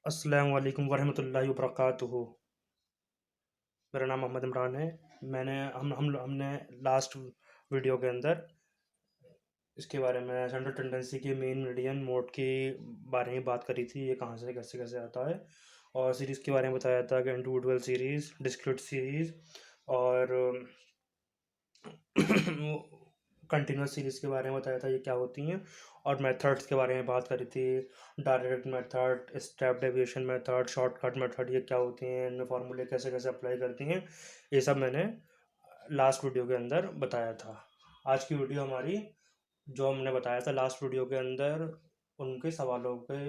अस्सलाम वालेकुम वरहमतुल्लाहि वबरकातुहू। मेरा नाम मोहम्मद इमरान है। मैंने हम हमने लास्ट वीडियो के अंदर इसके बारे में सेंट्रल टेंडेंसी के मेन मीडियन मोड के बारे में बात करी थी, ये कहाँ से कैसे कैसे आता है, और सीरीज़ के बारे में बताया था कि इंडिविजुअल सीरीज़, डिस्क्रीट सीरीज़ और कंटिन्यूस सीरीज़ के बारे में बताया था ये क्या होती हैं, और मेथड्स के बारे में बात करी थी। Direct method, step deviation method, shortcut method, ये क्या होती हैं, इनमें फार्मूले कैसे कैसे अप्लाई करती हैं, ये सब मैंने लास्ट वीडियो के अंदर बताया था। आज की वीडियो हमारी जो हमने बताया था लास्ट वीडियो के अंदर उनके सवालों के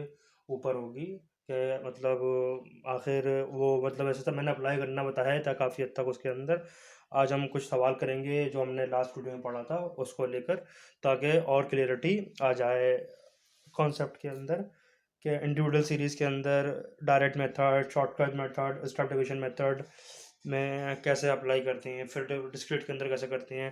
ऊपर होगी कि मतलब आखिर वो मतलब ऐसे तो मैंने अप्लाई करना बताया था काफ़ी हद तक उसके अंदर। आज हम कुछ सवाल करेंगे जो हमने लास्ट वीडियो में पढ़ा था उसको लेकर, ताकि और क्लियरिटी आ जाए कॉन्सेप्ट के अंदर कि इंडिविजुअल सीरीज़ के अंदर direct method, shortcut method, step division method में कैसे अप्लाई करते हैं, फिर डिस्क्रीट के अंदर कैसे करते हैं,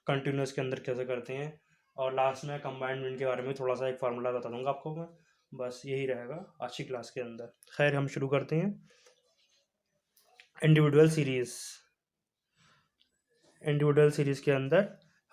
कंटिन्यूस के अंदर कैसे करते हैं, और लास्ट में कंबाइंड मीन के बारे में थोड़ा सा एक फार्मूला बता दूंगा आपको मैं। बस यही रहेगा आज की क्लास के अंदर। खैर, हम शुरू करते हैं। इंडिविजुअल सीरीज़, इंडिविजुअल सीरीज़ के अंदर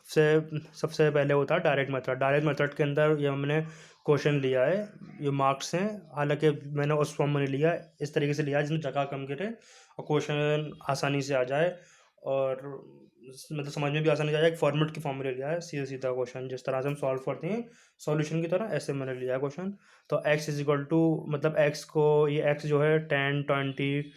सबसे सबसे पहले होता है डायरेक्ट मेथड। डायरेक्ट मेथड के अंदर ये हमने क्वेश्चन लिया है, ये मार्क्स हैं, हालांकि मैंने उस फॉर्म में नहीं लिया, इस तरीके से लिया जिसमें जगह कम गिरे और क्वेश्चन आसानी से आ जाए, और मतलब समझ में भी आसानी से आ जाए। एक फॉर्मेट की फॉर्म में ले लिया है, सीधा सीधा क्वेश्चन जिस तरह से हम सॉल्व करते हैं सॉल्यूशन की तरह, ऐसे मैंने लिया है क्वेश्चन। तो x इज इक्वल टू, मतलब x को, ये x जो है 10, 20,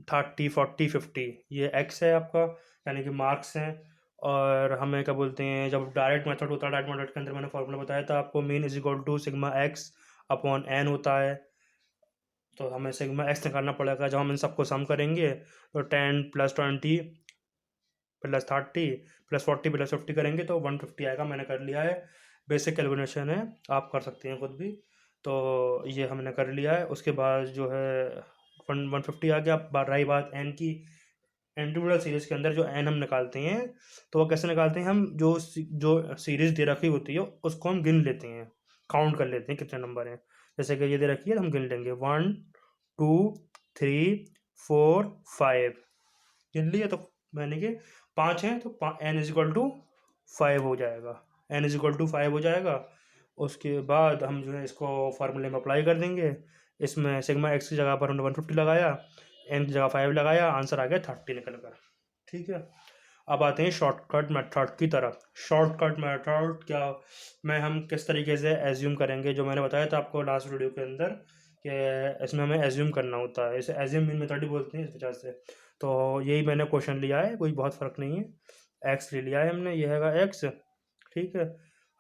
30, 40, 50, ये x है आपका, यानी कि मार्क्स हैं। और हमें क्या बोलते हैं, जब डायरेक्ट मेथड होता है, डायरेक्ट मेथड के अंदर मैंने फॉर्मूला बताया था आपको, mean is equal to sigma x upon n होता है। तो हमें सिग्मा एक्स निकालना पड़ेगा। जब हम इन सबको सम करेंगे तो 10 प्लस 20 प्लस 30 प्लस 40 प्लस 50 करेंगे तो 150 आएगा। मैंने कर लिया है, बेसिक कैलकुलेशन है, आप कर सकते हैं खुद भी। तो ये हमने कर लिया है। उसके बाद जो है 150 आ गया। रही बात एन की, इंडिविजुअल सीरीज़ के अंदर जो एन हम निकालते हैं, तो वो कैसे निकालते हैं, हम जो सीरीज़ दे रखी होती है उसको हम गिन लेते हैं, काउंट कर लेते हैं कितने नंबर हैं। जैसे कि ये दे रखी है तो हम गिन लेंगे 1, 2, 3, 4, 5, गिन लिया। तो मैंने कि 5 हैं तो एन इज इक्वल टू 5 हो जाएगा, एन इज इक्वल टू 5 हो जाएगा। उसके बाद हम जो है इसको फार्मूले में अप्लाई कर देंगे। इसमें सिग्मा एक्स की जगह पर हमने 150 लगाया, एन की जगह 5 लगाया, आंसर आ गया 30 निकल कर। ठीक है, अब आते हैं शॉर्टकट मेथड की तरफ। शॉर्टकट मेथड क्या, मैं हम किस तरीके से एज्यूम करेंगे, जो मैंने बताया था आपको लास्ट वीडियो के अंदर कि इसमें हमें एज्यूम करना होता है, इसे एज्यूम मीन मेथड ही बोलते हैं इस वजह से। तो यही मैंने क्वेश्चन लिया है, कोई बहुत फ़र्क नहीं है। एक्स ले लिया है हमने, ये हैगा एक्स। ठीक है,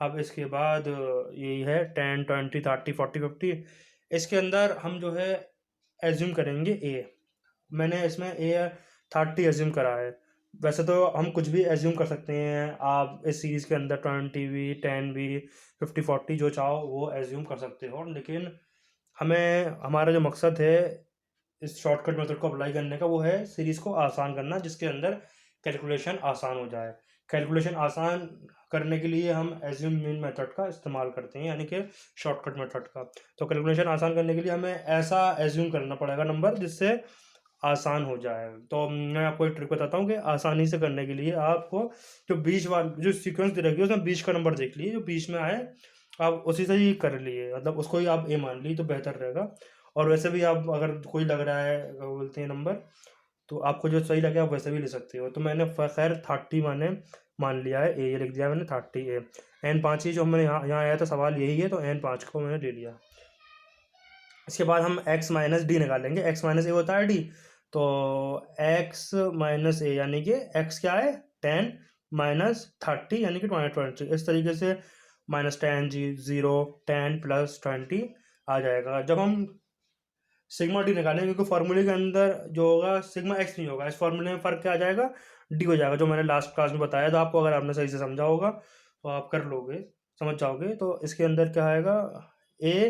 अब इसके बाद यही है 10, 20, 30, 40, 50। इसके अंदर हम जो है एज्यूम करेंगे ए। मैंने इसमें ए 30 एज्यूम करा है। वैसे तो हम कुछ भी एज्यूम कर सकते हैं, आप इस सीरीज़ के अंदर 20 भी, 10 भी, 50, 40 जो चाहो वो एज्यूम कर सकते हो, लेकिन हमें, हमारा जो मकसद है इस शॉर्टकट मेथड को अप्लाई करने का, वो है सीरीज़ को आसान करना, जिसके अंदर कैलकुलेशन आसान हो जाए। कैलकुलेशन आसान करने के लिए हम एज्यूम मीन मेथड का इस्तेमाल करते हैं, यानी कि शॉर्टकट मेथड का। तो कैलकुलेशन आसान करने के लिए हमें ऐसा एज्यूम करना पड़ेगा नंबर जिससे आसान हो जाए। तो मैं आपको एक ट्रिक बताता हूँ कि आसानी से करने के लिए आपको जो बीच वाल जो सीक्वेंस दे रखी है उसमें बीच का नंबर देख लिए, जो बीच में आए आप उसी से ही कर लिए, मतलब उसको ही आप ए मान ली तो बेहतर रहेगा। और वैसे भी आप अगर कोई लग रहा है क्या बोलते हैं नंबर, तो आपको जो सही लगे आप वैसे भी ले सकते हो। तो मैंने खैर 30 मैंने मान लिया है, ए ये लिख दिया मैंने 30 ए। एन 5 ही जो हमने यहाँ यहाँ आया था सवाल यही है, तो एन 5 को मैंने ले लिया। इसके बाद हम x माइनस डी निकालेंगे। x माइनस ए होता है डी, तो x माइनस ए यानी कि x क्या है 10 माइनस 30 यानी कि 20, इस तरीके से -10 जी 0 10 प्लस 20 आ जाएगा। जब हम सिग्मा डी निकालेंगे क्योंकि फार्मूले के अंदर जो होगा सिग्मा एक्स नहीं होगा, इस फार्मूले में फ़र्क क्या आ जाएगा, डी हो जाएगा, जो मैंने लास्ट क्लास में बताया था आपको। अगर आपने सही से समझा होगा तो आप कर लोगे, समझ जाओगे। तो इसके अंदर क्या आएगा, A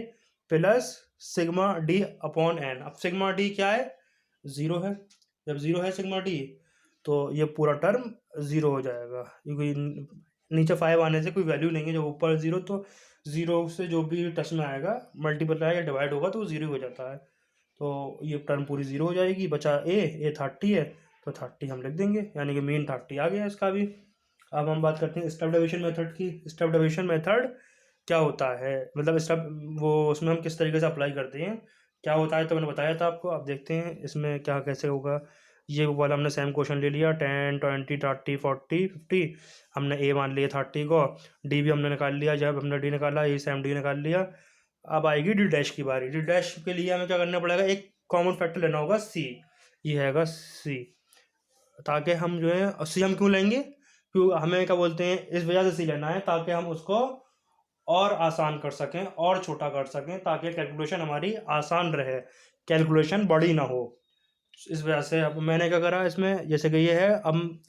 plus sigma D upon N. अब सिग्मा डी क्या है, ज़ीरो है। जब ज़ीरो है सिग्मा डी, तो ये पूरा टर्म ज़ीरो हो जाएगा, क्योंकि नीचे 5 आने से कोई वैल्यू नहीं है, जब ऊपर ज़ीरो तो ज़ीरो से जो भी टच में आएगा मल्टीप्लाई या डिवाइड होगा तो वो ज़ीरो हो जाता है। तो ये टर्म पूरी ज़ीरो हो जाएगी, बचा ए 30 है, तो 30 हम लिख देंगे, यानी कि मीन 30 आ गया इसका भी। अब हम बात करते हैं स्टेप डेविएशन मेथड की। स्टेप डेविएशन मेथड क्या होता है, मतलब स्टेप वो उसमें हम किस तरीके से अप्लाई करते हैं, क्या होता है, तो मैंने बताया था आपको। अब देखते हैं इसमें क्या कैसे होगा। ये वाला हमने सेम क्वेश्चन ले लिया, 10 20 30 40 50, हमने ए मान लिया 30 को, डी भी हमने निकाल लिया, जब हमने डी निकाला ए सेम डी निकाल लिया। अब आएगी डी डैश की बारी। डी डैश के लिए हमें क्या करना पड़ेगा, एक कॉमन फैक्टर लेना होगा सी, ये हैगा सी, ताकि हम जो है सी हम क्यों लेंगे, क्यों हमें क्या बोलते हैं, इस वजह से सी लेना है ताकि हम उसको और आसान कर सकें और छोटा कर सकें, ताकि कैलकुलेशन हमारी आसान रहे, कैलकुलेशन बड़ी ना हो। इस वजह से अब मैंने क्या करा इसमें, जैसे कि ये है, अब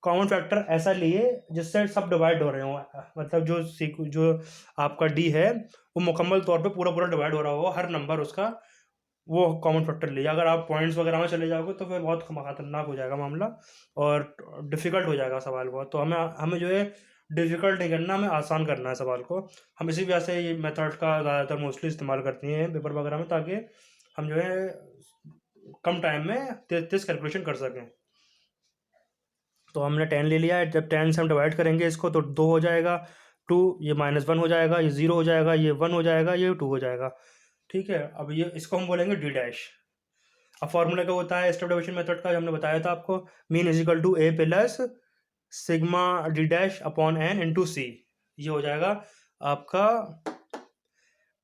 कॉमन फैक्टर ऐसा लिए जिससे सब डिवाइड हो रहे हो, मतलब जो आपका डी है वो मुकम्मल तौर पे पूरा पूरा डिवाइड हो रहा हो, हर नंबर उसका, वो कॉमन फैक्टर लिया। अगर आप पॉइंट्स वगैरह में चले जाओगे तो फिर बहुत खतरनाक हो जाएगा मामला और डिफ़िकल्ट हो जाएगा सवाल बहुत। तो हमें हमें जो है डिफ़िकल्ट नहीं करना, हमें आसान करना है सवाल को। हम इसी वजह से ये मेथड का ज़्यादातर मोस्टली इस्तेमाल करते हैं पेपर वगैरह में, ताकि हम जो है कम टाइम में तेज़ कैलकुलेशन कर सकें। तो हमने 10 ले लिया है, जब 10 से हम डिवाइड करेंगे इसको तो 2 हो जाएगा, 2 ये -1 हो जाएगा, ये 0 हो जाएगा, ये 1 हो जाएगा, ये 2 हो जाएगा। ठीक है, अब ये इसको हम बोलेंगे डी डैश। अब फॉर्मूला क्या होता है स्टेप डेविएशन मेथड का, हमने बताया था आपको, mean is equal to A plus sigma D dash upon N into C, ये हो जाएगा आपका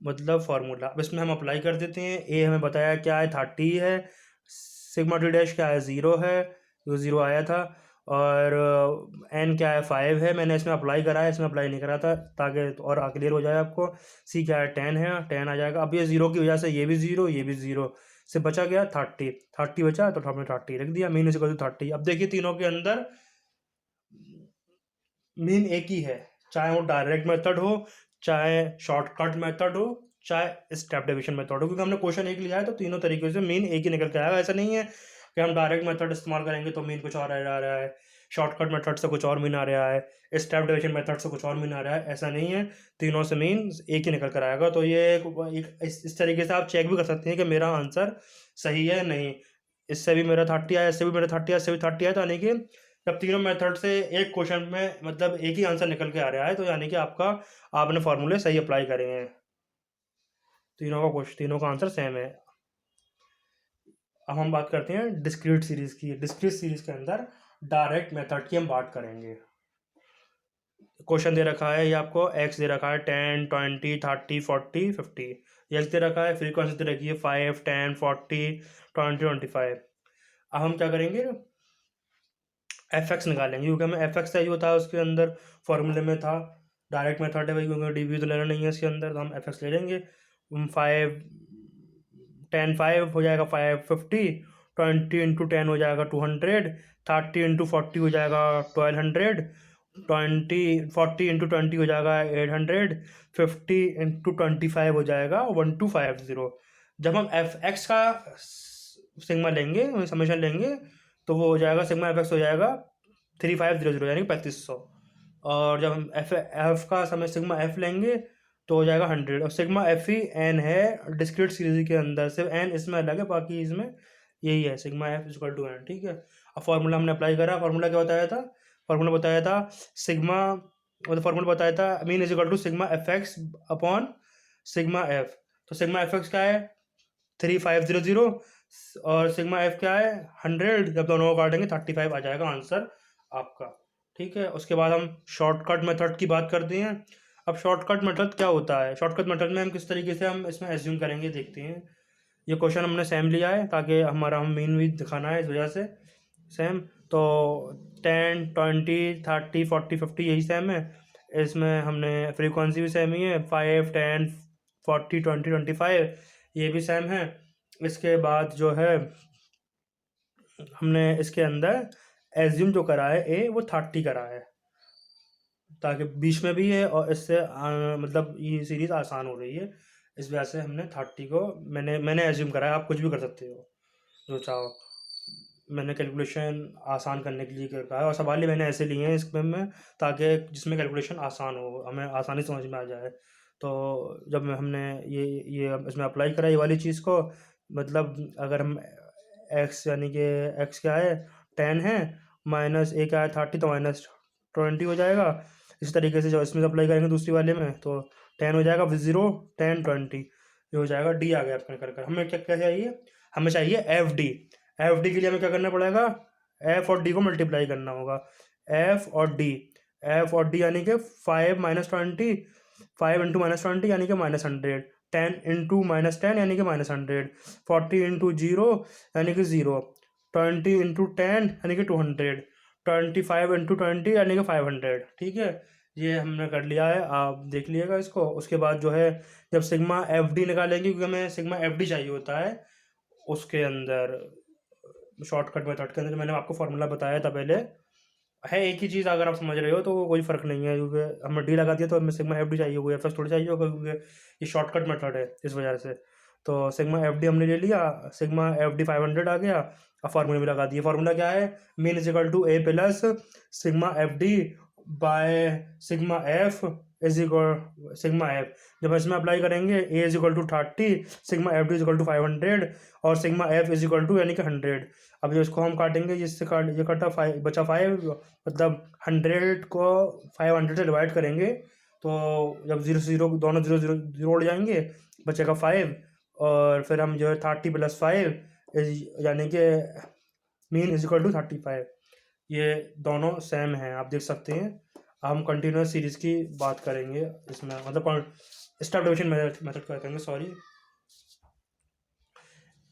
मतलब फार्मूला। अब इसमें हम अप्लाई कर देते हैं। ए हमें बताया क्या है 30 है, सिग्मा डी डैश क्या है 0 है, जो 0 आया था, और एन क्या है 5 है, मैंने इसमें अप्लाई करा है, इसमें अप्लाई नहीं करा था, ताकि और क्लियर हो जाए आपको। सी क्या है 10 है, 10 आ जाएगा। अब ये 0 की वजह से ये भी 0, ये भी 0 से बचा गया 30, 30 बचा तो हमने 30 रख दिया, मीन इज इक्वल टू 30। अब देखिए तीनों के अंदर मीन एक ही है, चाहे वो डायरेक्ट मेथड हो, चाहे शॉर्टकट मेथड हो, चाहे स्टेप डेविएशन मेथड हो, क्योंकि हमने क्वेश्चन एक लिया है तो तीनों तरीके से मीन एक ही निकल के आएगा। ऐसा नहीं है कि हम डायरेक्ट मेथड इस्तेमाल करेंगे तो मीन कुछ और आ रहा है, शॉर्टकट मेथड से कुछ और मीन आ रहा है, स्टेप डेविएशन मेथड से कुछ और मीन आ रहा है, ऐसा नहीं है। तीनों से मीन एक ही निकल कर आएगा। तो ये इस तरीके से आप चेक भी कर सकते हैं कि मेरा आंसर सही है नहीं। इससे भी मेरा 30 आया, इससे भी मेरा 30 आया, इससे भी 30 आया, तो यानी कि जब तीनों मेथड से एक क्वेश्चन में मतलब एक ही आंसर निकल के आ रहा है, तो यानी कि आपने फॉर्मूले सही अप्लाई करे हैं, तीनों का आंसर सेम है। अब हम बात करते हैं डिस्क्रीट सीरीज की। डिस्क्रीट सीरीज के अंदर डायरेक्ट मेथड की हम बात करेंगे। क्वेश्चन दे रखा है ये आपको, एक्स दे रखा है 10 20 30 40 50, एक्स दे रखा है, फ्रीक्वेंसी दे रखी है 5 10 40 20 25। अब हम क्या करेंगे, एफ एक्स निकालेंगे, क्योंकि हमें एफ एक्स चाहिए होता है उसके अंदर, फॉर्मूले में था। डायरेक्ट मेथड है भाई, क्योंकि डी तो लेना नहीं है इसके अंदर, तो हम एफ एक्स ले लेंगे। 5 10 5 हो जाएगा 550, 20 इंटू 10 हो जाएगा 200, 30 इंटू 40 हो जाएगा 1200, 40 इंटू 20 हो जाएगा 800, 50 इंटू 25 हो जाएगा 1250। जब हम एफ एक्स का सिग्मा लेंगे, समेशन लेंगे, तो वो हो जाएगा सिग्मा एफ एक्स हो जाएगा 3500, यानी 3500। और जब हम एफ एफ का समय सिग्मा एफ लेंगे तो हो जाएगा 100। और सिग्मा एफ ही एन है डिस्क्रीट सीरीज के अंदर, सिर्फ एन इसमें अलग है, बाकी इसमें यही है, sigma f equal to n. ठीक है, अब फॉर्मूला हमने अप्लाई करा। फॉर्मूला क्या बताया था, फॉर्मूला बताया था सिग्मा, मतलब फॉर्मूला बताया था mean is equal to sigma f x upon sigma f. तो सिग्मा एफ एक्स क्या है 3500, और सिग्मा एफ क्या है 100, जब दोनों को काटेंगे 35 आ जाएगा आंसर आपका। ठीक है, उसके बाद हम शॉर्टकट मेथड की बात करते हैं। अब शॉर्टकट मेथड क्या होता है, शॉर्टकट मेथड में हम किस तरीके से हम इसमें एज्यूम करेंगे देखते हैं। ये क्वेश्चन हमने सेम लिया है ताकि हमारा हम मीन भी दिखाना है, इस वजह से सेम। तो 10 20 30 40 50 यही सेम है, इसमें हमने फ्रीक्वेंसी भी सेम ही है, 5 10 40 20 25 ये भी सेम है। इसके बाद जो है हमने इसके अंदर एज्यूम जो करा है ए वो 30 करा है, ताकि बीच में भी है और इससे मतलब ये सीरीज़ आसान हो रही है, इस वजह से हमने 30 को मैंने एज्यूम करा है। आप कुछ भी कर सकते हो जो चाहो, मैंने कैलकुलेशन आसान करने के लिए कहा है, और सवाल ही मैंने ऐसे लिए हैं इसमें में ताकि जिसमें कैलकुलेशन आसान हो, हमें आसानी समझ में आ जाए। तो जब हमने ये इसमें अप्लाई करा ये वाली चीज़ को, मतलब अगर हम एक्स यानी कि एक्स क्या है 10 है, माइनस ए क्या है 30, तो माइनस 20 हो जाएगा। इस तरीके से जो इसमें अप्लाई करेंगे दूसरी वाले में, तो 10 हो जाएगा, 0 10 20 ये हो जाएगा। डी आ गया अपने कर कर। हमें क्या क्या चाहिए, हमें चाहिए एफ डी। एफ डी के लिए हमें क्या करना पड़ेगा, एफ और डी को मल्टीप्लाई करना होगा। एफ और डी, एफ और डी यानी कि 5 माइनस 20, 5 इंटू माइनस 20 यानी कि माइनस 100, 10 इंटू माइनस 10 यानी कि माइनस 100, 40 इंटू 0 यानी कि 0, 20 इंटू 10 यानी कि 200, 25 इंटू 20 यानी कि 500। ठीक है, ये हमने कर लिया है, आप देख लीजिएगा इसको। उसके बाद जो है जब सिग्मा एफ डी निकालेंगे, क्योंकि हमें सिग्मा एफ डी चाहिए होता है, उसके अंदर शॉर्टकट मेथड के अंदर मैंने आपको फॉर्मूला बताया था पहले, है एक ही चीज़। अगर आप समझ रहे हो तो कोई फ़र्क नहीं है, क्योंकि हमने डी लगा दिया तो हमें सिग्मा एफ डी चाहिए होगा, एफ एस थोड़ी चाहिए होगा, क्योंकि ये शॉर्टकट मेथड है इस वजह से। तो सिग्मा एफ डी हमने ले लिया, सिग्मा एफ डी 500 आ गया। अब फार्मूले में लगा दिए। फार्मूला क्या है, mean is equal to A plus sigma F D by sigma F is equal sigma F. जब इसमें अप्लाई करेंगे, A is equal to 30, sigma F D is equal to 500 और sigma F is equal to यानी कि 100। अब जो इसको हम काटेंगे, जिससे काट ये कटा 5 बचा 5, मतलब 100 को 500 से डिवाइड करेंगे, तो जब 0 से 0 दोनों 0 0 0 उड़ जाएंगे, बचेगा 5। और फिर हम जो है 30 प्लस 5 यानी कि मीन इज इक्वल टू 35। ये दोनों सेम हैं, आप देख सकते हैं। हम कंटिन्यूस सीरीज की बात करेंगे इसमें, मतलब स्टेप डिवीजन मेथड करेंगे, सॉरी,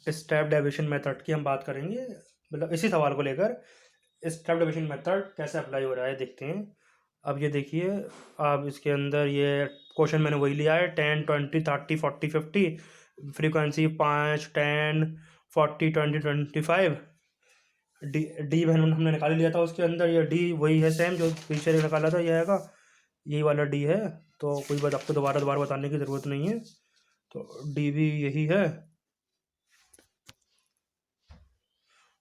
स्टेप डेविएशन मेथड की हम बात करेंगे, मतलब इसी सवाल को लेकर स्टेप डेविएशन मेथड कैसे अप्लाई हो रहा है देखते हैं। अब ये देखिए, अब इसके अंदर ये क्वेश्चन मैंने वही लिया है, 10 20 30 40 50, फ्रीक्वेंसी 5 10 40 20 25। डी डी हमने निकाल लिया था उसके अंदर, ये डी वही है सेम जो पीछे निकाला था, ये आएगा, यही वाला डी है। तो कोई बात आपको दोबारा बताने की ज़रूरत नहीं है, तो डी भी यही है,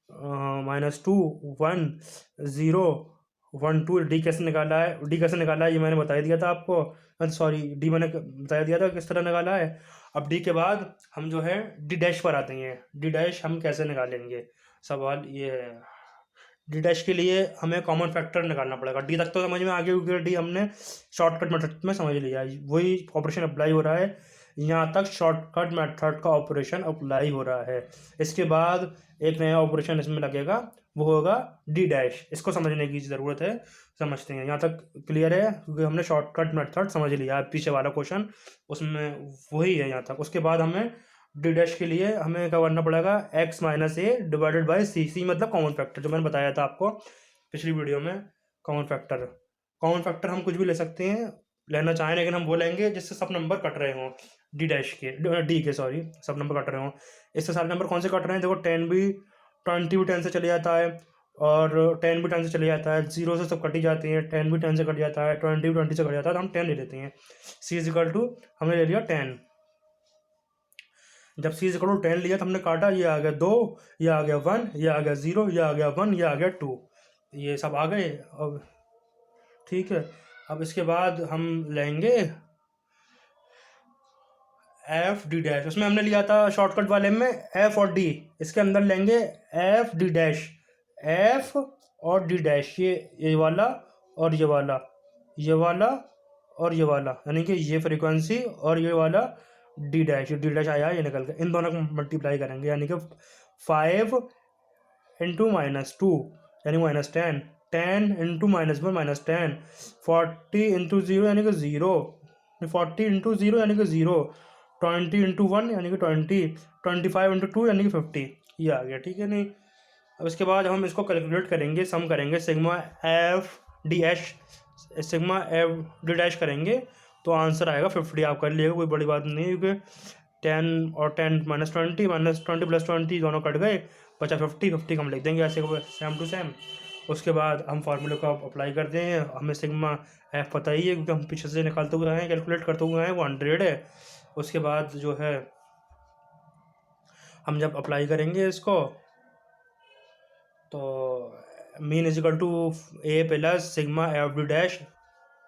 -2 1 0 1 2। डी कैसे निकाला है, डी कैसे निकाला है ये मैंने बता दिया था आपको, सॉरी डी मैंने बता दिया था किस तरह निकाला है। अब डी के बाद हम जो है डी डैश पर आते हैं। डी डैश हम कैसे निकालेंगे, सवाल ये है। डी डैश के लिए हमें कॉमन फैक्टर निकालना पड़ेगा। डी तक तो समझ में आ गया, क्योंकि डी हमने शॉर्टकट मेथड में समझ लिया, वही ऑपरेशन अप्लाई हो रहा है, यहाँ तक शॉर्टकट मेथड का ऑपरेशन अप्लाई हो रहा है। इसके बाद एक नया ऑपरेशन इसमें लगेगा, वो होगा डी डैश। इसको समझने की ज़रूरत है, समझते हैं। यहाँ तक क्लियर है, क्योंकि हमने शॉर्टकट मेथड समझ लिया है, पीछे वाला क्वेश्चन उसमें वही है यहाँ तक। उसके बाद हमें डी डैश के लिए हमें क्या करना पड़ेगा, X minus A divided by C, C मतलब कॉमन फैक्टर, जो मैंने बताया था आपको पिछली वीडियो में। कॉमन फैक्टर, कॉमन फैक्टर हम कुछ भी ले सकते हैं, लेना चाहें, लेकिन हम वो लेंगे जिससे सब नंबर कट रहे हों, डी डैश के, डी के सॉरी, सब नंबर कट रहे हों। इससे सारे नंबर कौन से कट रहे हैं, देखो 10 भी 20 भी 10 से चले जाता है, और 10 भी 10 से चले जाता है, 0 से सब कट ही जाते हैं, 10 भी 10 से कट जाता है, 20 भी 20 से कट जाता है, तो हम 10 ले लेते हैं। सी इज इक्वल टू हमने ले लिया 10। जब सी इज इक्वल टू 10 लिया तो हमने काटा, ये आ गया 2, ये आ गया 1, ये आ गया 0, ये आ गया 1, ये आ गया 2, ये सब आ गए। अब ठीक है, अब इसके बाद हम लेंगे एफ डी डैश। उसमें हमने लिया था शॉर्टकट वाले में एफ और डी, इसके अंदर लेंगे एफ डी डैश, एफ और डी डैश, ये वाला और ये वाला, ये वाला और ये वाला, यानी कि ये फ्रीक्वेंसी और ये वाला डी डैश, डी डैश आया ये निकल गया। इन दोनों को मल्टीप्लाई करेंगे, यानी कि 5 इंटू -2 यानी -10, 10 इंटू -1 -10, 40 इंटू 0 यानी कि 0, 40 इंटू 0 यानी कि 0, 20 इंटू 1 यानी कि 20, 25 इंटू 2 यानी कि 50, ये आ गया। ठीक है, नहीं। अब इसके बाद हम इसको कैलकुलेट करेंगे, सम करेंगे, sigma F D H sigma F D dash करेंगे, तो आंसर आएगा 50। आप कर लिएगा, कोई बड़ी बात नहीं है, क्योंकि 10 और 10 -20 प्लस 20 दोनों कट गए, बचा 50, 50 हम लिख देंगे ऐसे सेम टू सेम। उसके बाद हम फार्मूले को अप्लाई करते हैं। हमें सिग्मा एफ पता ही है, क्योंकि हम पीछे से निकालते हुए आए हैं, कैलकुलेट करते हुए आए हैं, वो 100 है। उसके बाद जो है हम जब अप्लाई करेंगे इसको, तो mean is equal to A plus sigma F D dash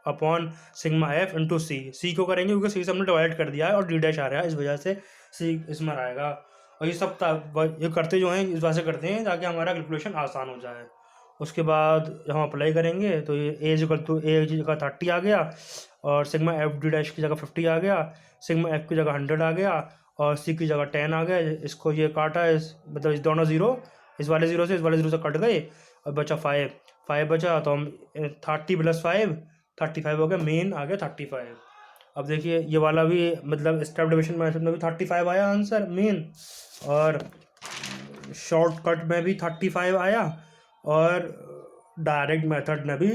upon sigma F into C को करेंगे क्योंकि सी से हमने डिवाइड कर दिया है और डी डैश आ रहा है, इस वजह से सी इसमें आएगा। और ये सब ये करते जो हैं इस वजह से करते हैं ताकि हमारा कैलकुलेशन आसान हो जाए। उसके बाद हम अप्लाई करेंगे तो ये ए इक्वल टू ए की जगह 30 आ गया और सिग्मा एफ डी डैश की जगह 50 आ गया, सिग्मा एफ की जगह 100 आ गया और सी की जगह 10 आ गया। इसको ये काटा मतलब इस दोनों ज़ीरो, इस वाले ज़ीरो से इस वाले ज़ीरो से कट गए और बचा 5 बचा। तो हम 30 + 5 35 हो गया, मेन आ गया 35। अब देखिए ये वाला भी मतलब स्टेप डिविजन मेथड में भी 35 आया आंसर मेन, और शॉर्टकट में भी 35 आया और डायरेक्ट मेथड में भी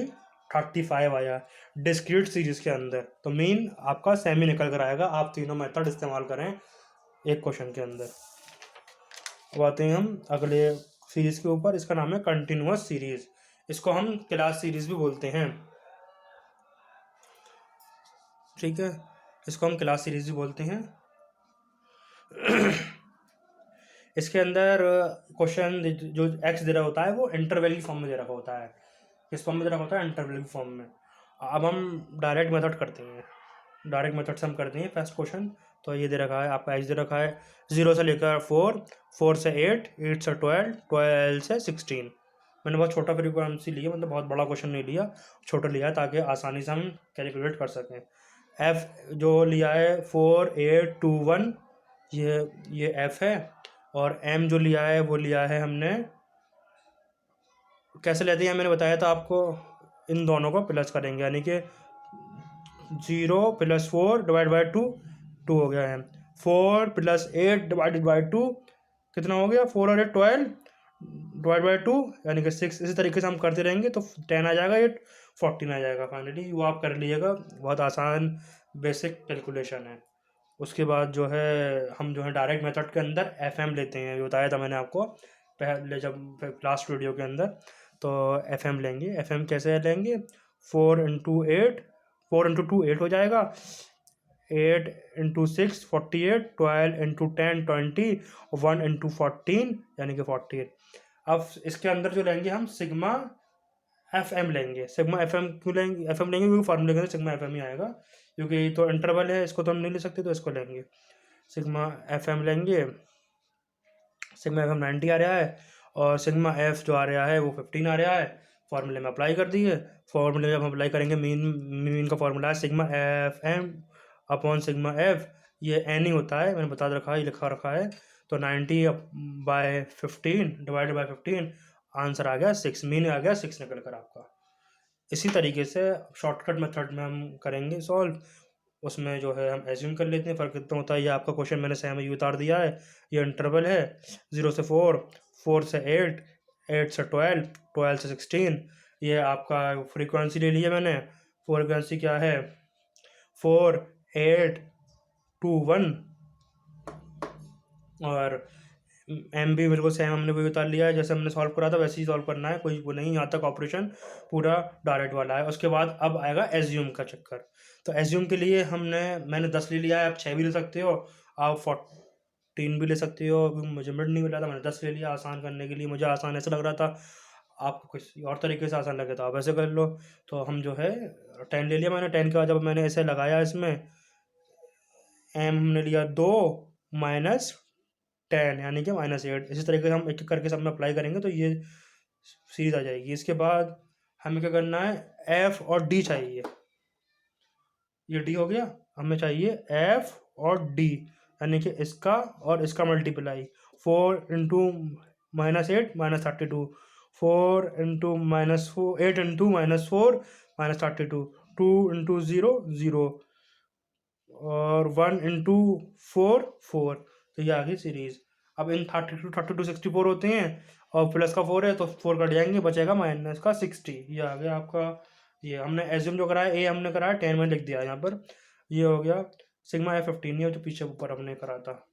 35 आया डिस्क्रीट सीरीज के अंदर। तो मेन आपका सेमी निकल कर आएगा, आप तीनों मेथड इस्तेमाल करें एक क्वेश्चन के अंदर। अब आते हैं हम अगले सीरीज के ऊपर, इसका नाम है कंटिन्यूअस सीरीज। इसको हम क्लास सीरीज भी बोलते हैं, ठीक है, इसको हम क्लास सीरीज भी बोलते हैं। इसके अंदर क्वेश्चन जो एक्स दे रहा होता है वो इंटरवल की फॉर्म में दे रखा होता है। किस फॉर्म में दे रखा होता है? इंटरवल की फॉर्म में। अब हम डायरेक्ट मेथड करते हैं, डायरेक्ट मेथड से हम करते हैं फर्स्ट क्वेश्चन। तो ये दे रखा है आपका एक्स दे रखा है 0 से लेकर 4, 4 से 8, 8 से 12, 12 से 16। मैंने बहुत छोटा फ्रीक्वेंसी लिया, मतलब बहुत बड़ा क्वेश्चन नहीं लिया, छोटा लिया है ताकि आसानी से हम कैलकुलेट कर सकें। एफ जो लिया है 4, 8, 2, 1, ये एफ है। और एम जो लिया है वो लिया है हमने, कैसे लेते हैं मैंने बताया था आपको, इन दोनों को प्लस करेंगे, यानी कि 0 + 4 डिवाइड बाई 2 हो गया है। 4 + 8 डिवाइडेड बाई 2 कितना हो गया? 4 और 8 12 डिवाइड बाई 2 यानी कि 6। इसी तरीके से हम करते रहेंगे तो 10 आ जाएगा, 8 14 आ जाएगा फाइनली। वो आप कर लीजिएगा, बहुत आसान बेसिक कैलकुलेशन है। उसके बाद जो है हम जो है डायरेक्ट मेथड के अंदर एफ एम लेते हैं, ये बताया था मैंने आपको पहले जब लास्ट वीडियो के अंदर। तो एफ एम लेंगे, एफ एम कैसे लेंगे? 4 × 8, 4 × 2 8 हो जाएगा, 8 × 6 48, 12 × 10 20, 1 × 14 यानी कि 48। अब इसके अंदर जो लेंगे हम सिग्मा एफ एम लेंगे। सिग्मा एफ एम क्यों लेंगे? एफ एम लेंगे क्योंकि फार्मूले के अंदर सिग्मा एफ एम ही आएगा, क्योंकि तो इंटरवल है, इसको तो हम नहीं ले सकते, तो इसको लेंगे सिग्मा एफ एम लेंगे। सिग्मा एफ एम 90 आ रहा है और सिग्मा एफ जो आ रहा है वो 15 आ रहा है। फार्मूले में अप्लाई कर दिए। फार्मूले में जब हम अप्लाई करेंगे, मीन का फार्मूला है sigma f m upon sigma f, ये एन ही होता है, मैंने बता रखा है, ये लिखा रखा है। तो 90/15 डिवाइडेड बाई 15 आंसर आ गया 6, मीन आ गया 6 निकल कर आपका। इसी तरीके से शॉर्टकट मेथड में हम करेंगे सॉल्व। उसमें जो है हम एज्यूम कर लेते हैं फ़र्क कितना होता है। ये आपका क्वेश्चन मैंने सेम ही उतार दिया है। ये इंटरवल है 0 से 4, 4 से 8, 8 से 12, 12 से 16। ये आपका फ्रीक्वेंसी ले लिया मैंने, फ्रीक्वेंसी क्या है? 4, 8, 2, 1। और एम भी बिल्कुल सेम हमने भी उतार लिया है, जैसे हमने सॉल्व करा था वैसे ही सॉल्व करना है, कोई वो नहीं, यहाँ तक ऑपरेशन पूरा डायरेक्ट वाला है। उसके बाद अब आएगा एज्यूम का चक्कर। तो एज्यूम के लिए मैंने 10 ले लिया है, आप 6 भी ले सकते हो, आप 14 भी ले सकते हो। मुझे मिड नहीं मिला था, मैंने 10 ले लिया आसान करने के लिए, मुझे आसान ऐसा लग रहा था, आपको किसी और तरीके से आसान लगे तो आप ऐसे कर लो। तो हम जो है 10 ले लिया मैंने। 10 के बाद जब मैंने ऐसे लगाया, इसमें एम हमने लिया 2 -10 यानी कि -8। इसी तरीके से हम एक एक करके सब में अप्लाई करेंगे तो ये सीरीज आ जाएगी। इसके बाद हमें क्या करना है? एफ और डी चाहिए। ये डी हो गया, हमें चाहिए एफ और डी, यानी कि इसका और इसका मल्टीप्लाई। 4 × -8 -32, 4 × -4, 8 × -4 -32, 2 × 0 0 और 1 × 4 4। तो ये आ गई सीरीज। अब इन 32 64 होते हैं और प्लस का 4 है तो 4 कट जाएंगे, बचेगा माइनस का 60। ये आ गया आपका। ये हमने एज्यूम जो कराया, ए हमने कराया 10 में लिख दिया यहाँ पर। ये हो गया सिग्मा एफ 15, ये जो पीछे ऊपर हमने करा था।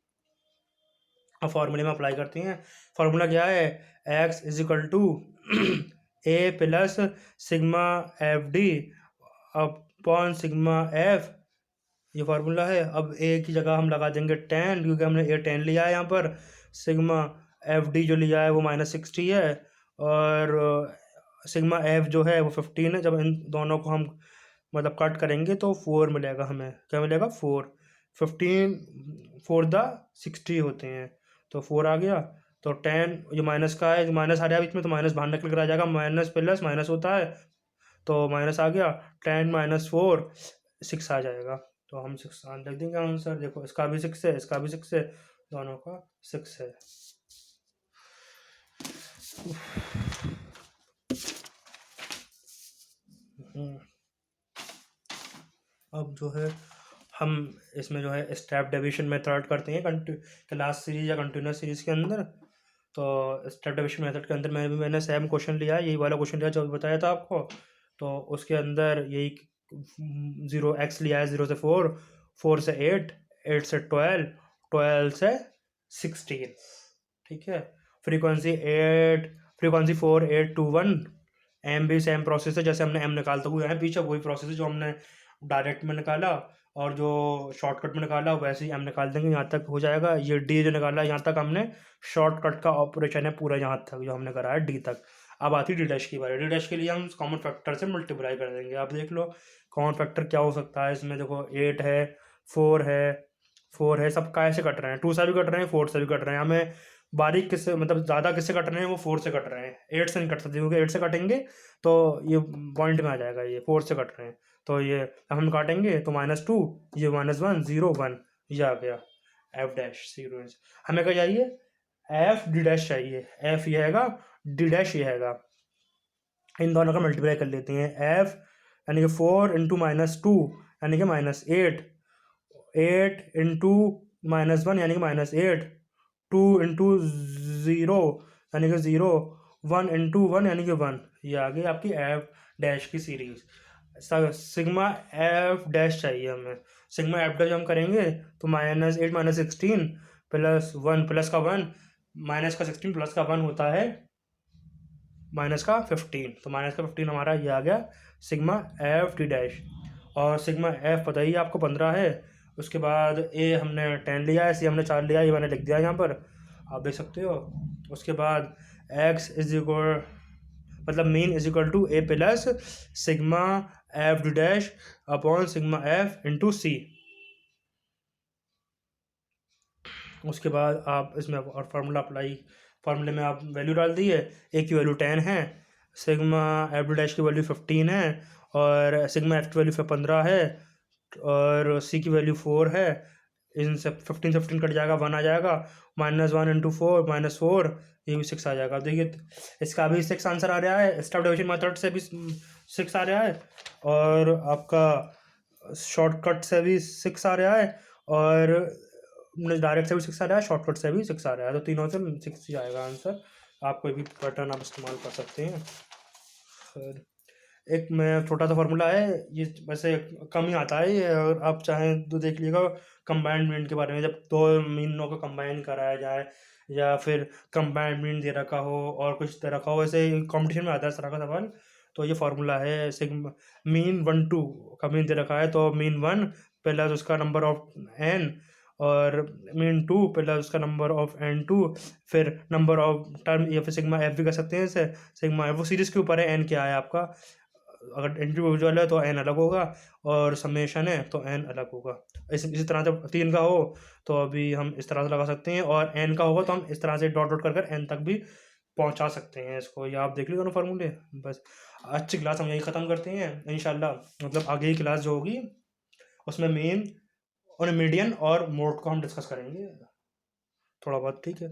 अब फॉर्मूले में अप्लाई करते हैं। फार्मूला क्या है? X is equal to A plus sigma F d upon sigma f, ये फार्मूला है। अब ए की जगह हम लगा देंगे 10, क्योंकि हमने ए 10 लिया है यहाँ पर। सिग्मा एफ डी जो लिया है वो -60 है और सिग्मा एफ जो है वो 15 है। जब इन दोनों को हम मतलब कट करेंगे तो 4 मिलेगा हमें, क्या मिलेगा 4। 15 4 द 60 होते हैं, तो 4 आ गया। तो 10 ये माइनस का है, माइनस आ रहा है बीच में, तो माइनस बाहर निकल कर आ जाएगा, माइनस प्लस माइनस होता है, तो माइनस आ गया। 10 माइनस 4 6 आ जाएगा। तो हम 6 लिख देंगे आंसर। देखो इसका भी 6 है, इसका भी 6 है, दोनों का 6 है। अब जो है हम इसमें जो है स्टेप डेविएशन मेथड करते हैं क्लास सीरीज या कंटिन्यूस सीरीज के अंदर। तो स्टेप डेविएशन मेथड के अंदर मैंने सेम क्वेश्चन लिया, यही वाला क्वेश्चन लिया जो बताया था आपको। तो उसके अंदर यही 0x लिया है, 0 से 4, 4 से 8, 8 से 12, 12 से 16। ठीक है, फ्रीक्वेंसी 8, फ्रीक्वेंसी 4, 8, 2, 1। एम भी सेम प्रोसेस है, जैसे हमने एम निकालते हुए हैं पीछे, वही प्रोसेस है जो हमने डायरेक्ट में निकाला और जो शॉर्टकट में निकाला वैसे ही एम निकाल देंगे, यहाँ तक हो जाएगा। ये डी जो निकाला यहाँ तक हमने शॉर्टकट का ऑपरेशन है पूरा, यहाँ तक जो हमने करा है डी तक। अब आती डी डैश की बारी। डी डैश के लिए हम कॉमन फैक्टर से मल्टीप्लाई कर देंगे। आप देख लो कॉमन फैक्टर क्या हो सकता है इसमें। देखो 8 है, 4 है, 4 है, सब कैसे कट रहे हैं, 2 से भी कट रहे हैं, 4 से भी कट रहे हैं। हमें बारीक किससे मतलब ज़्यादा किससे कट रहे हैं, वो 4 से कट रहे हैं, 8 से नहीं कट सकते क्योंकि 8 से कटेंगे तो ये पॉइंट में आ जाएगा, ये 4 से कट रहे हैं। तो ये हम काटेंगे तो -2, ये -1, 0, 1, ये आ गया एफ डैश सीक्वेंस। हमें क्या चाहिए, एफ डी डैश चाहिए। एफ ये हैगा, डी डैश ये हैगा। इन दोनों का मल्टीप्लाई कर लेते हैं। एफ यानी कि 4 इंटू -2 यानी कि -8, 8 इंटू -1 यानी कि -8, 2 इंटू 0 यानी कि 0, 1 इंटू 1 यानी कि 1। ये आ गई आपकी एफ डैश की सीरीज। सिग्मा एफ डैश चाहिए हमें। सिग्मा एफ डैश हम करेंगे तो -8 -16 प्लस 1 प्लस का 1 माइनस का 16 प्लस का 1 होता है माइनस का 15। तो माइनस का 15 हमारा ये आ गया सिग्मा एफ टी डैश। और सिग्मा एफ पता ही आपको 15 है। उसके बाद ए हमने 10 लिया है, सी हमने 4 लिया है, ये मैंने लिख दिया यहाँ पर, आप देख सकते हो। उसके बाद एक्स इज इक्वल मतलब mean is equal to A plus sigma F D dash upon sigma F into C. उसके बाद आप इसमें और फार्मूला अप्लाई, फार्मूले में आप वैल्यू डाल दिए। ए की वैल्यू 10 है, सिग्मा एफ डी डैश की वैल्यू 15 है, और सिग्मा एफ की वैल्यू 15 है, और सी की वैल्यू 4 है। इनसे 15 से 15 कट जाएगा, 1 आ जाएगा। -1 इंटू 4 -4, ये भी 6 आ जाएगा। अब देखिए इसका भी 6 आंसर आ रहा है, स्टेप डिवीजन मेथड से भी 6 आ रहा है, और आपका शॉर्टकट से भी 6 आ रहा है, और डायरेक्ट से भी 6 आ रहा है, शॉर्टकट से भी 6 आ रहा है। तो तीनों से 6 ही आएगा आंसर। आप कोई भी पैटर्न आप इस्तेमाल कर सकते हैं। फिर एक में छोटा सा फार्मूला है, ये वैसे कम ही आता है ये, अगर आप चाहें तो देख लीजिएगा कंबाइंड मीन के बारे में। जब दो मीनों को कंबाइन कराया जाए या फिर कंबाइंड मीन दे रखा हो और कुछ दे रखा हो, वैसे कंपटीशन में आता है इस तरह का सवाल। तो ये फार्मूला है सिग्मा मीन 1 2 का मीन दे रखा है, तो मीन 1 प्लस उसका नंबर ऑफ n, और मीन 2 प्लस उसका नंबर ऑफ n2, फिर नंबर ऑफ टर्म, या फिर सिग्मा एफ भी कर सकते हैं इसे। सिग्मा एफ वो सीरीज के ऊपर है, एन क्या है आपका, अगर इंडिविजुअल है तो एन अलग होगा, और समेशन है तो एन अलग होगा। इसी तरह से 3 का हो तो अभी हम इस तरह से लगा सकते हैं, और एन का होगा तो हम इस तरह से डॉट डॉट कर एन तक भी पहुंचा सकते हैं इसको। या आप देख लीजिए दोनों फार्मूले। बस अच्छी क्लास हम यही ख़त्म करते हैं इंशाल्लाह। मतलब आगे की क्लास जो होगी उसमें मेन और मीडियन और मोड को हम डिस्कस करेंगे थोड़ा बहुत, ठीक है।